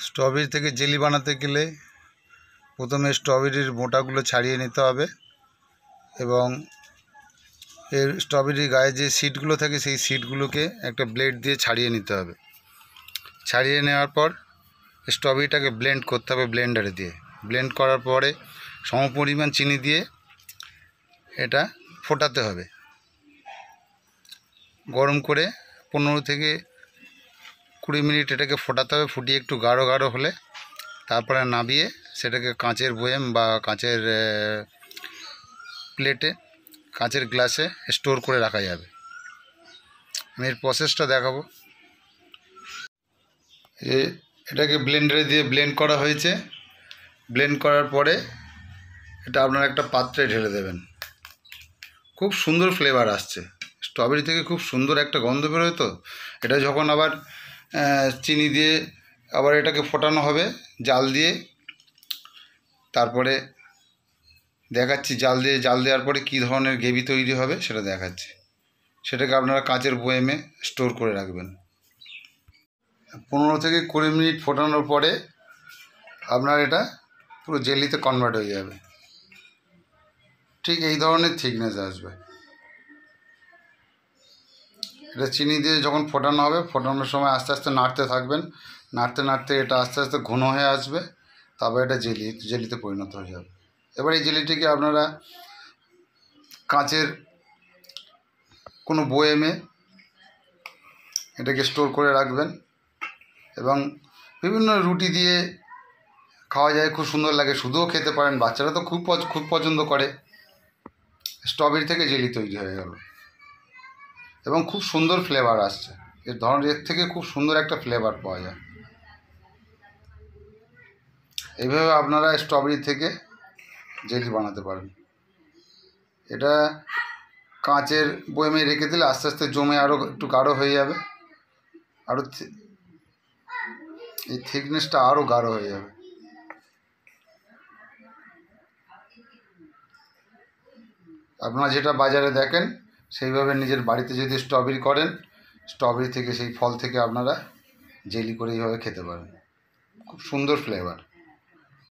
Strawberry থেকে jelly বানাতে গেলে প্রথমে স্ট্রবেরির মোটাগুলো ছাড়িয়ে নিতে হবে এবং এর স্ট্রবেরির গায়ে যে সিডগুলো থাকে সেই সিডগুলোকে একটা ব্লেড দিয়ে ছাড়িয়ে নিতে হবে। ছাড়িয়ে নেওয়ার পর স্ট্রবেরিটাকে ব্লেন্ড করতে হবে ব্লেন্ডারে দিয়ে। ব্লেন্ড করার পরে সমপরিমাণ চিনি দিয়ে এটা ফোটাতে হবে। গরম করে 15 থেকে 20 মিনিট এটাকে ফোটাতে হবে। ফুটিয়ে একটু গাঢ় গাঢ় হলে তারপরে নামিয়ে সেটাকে কাঁচের বয়াম বা কাঁচের প্লেটে, কাঁচের গ্লাসে স্টোর করে রাখা যাবে। আমি এর প্রসেসটা দেখাবো। এটাকে ব্লেন্ডারে দিয়ে ব্লেন্ড করা হয়েছে। ব্লেন্ড করার পরে এটা আপনারা একটা পাত্রে ঢেলে দেবেন। খুব সুন্দর ফ্লেভার আসছে স্ট্রবেরি থেকে, খুব সুন্দর একটা গন্ধ বেরোয়। তো এটা যখন আবার চিনি দিয়ে আবার এটাকে ফোটানো হবে জাল দিয়ে, তারপরে দেখাচ্ছি জাল দেওয়ার পরে কী ধরনের গ্রেভি তৈরি হবে সেটা দেখাচ্ছি। সেটাকে আপনারা কাঁচের বয়ামে স্টোর করে রাখবেন। 15 থেকে 20 মিনিট ফোটানোর পরে আপনার এটা পুরো জেলিতে কনভার্ট হয়ে যাবে। ঠিক এই ধরনের থিকনেস আসবে। এটা চিনি দিয়ে যখন ফোটানো হবে, ফোটানোর সময় আস্তে আস্তে নাড়তে থাকবেন। নাড়তে নাড়তে এটা আস্তে আস্তে ঘন হয়ে আসবে। তারপর এটা জেলিতে পরিণত হয়ে যাবে। এবার এই জেলিটিকে আপনারা কাঁচের কোনো বয়ামে এটাকে স্টোর করে রাখবেন এবং বিভিন্ন রুটি দিয়ে খাওয়া যায়, খুব সুন্দর লাগে। শুধুও খেতে পারেন, বাচ্চারা তো খুব পছন্দ করে। স্ট্রবেরি থেকে জেলি তৈরি হয়ে গেল এবং খুব সুন্দর ফ্লেভার আসছে। এর থেকে খুব সুন্দর একটা ফ্লেভার পাওয়া যায়। এইভাবে আপনারা স্ট্রবেরি থেকে জেলি বানাতে পারেন। এটা কাঁচের বয়ামে রেখে দিলে আস্তে আস্তে জমে আরও একটু গাঢ় হয়ে যাবে। আরও এই থিকনেসটা আরও গাঢ় হয়ে যাবে। আপনারা যেটা বাজারে দেখেন সেইভাবে নিজের বাড়িতে যদি স্ট্রবেরি করেন, স্ট্রবেরি থেকে, সেই ফল থেকে আপনারা জেলি করে এইভাবে খেতে পারেন। খুব সুন্দর ফ্লেভার।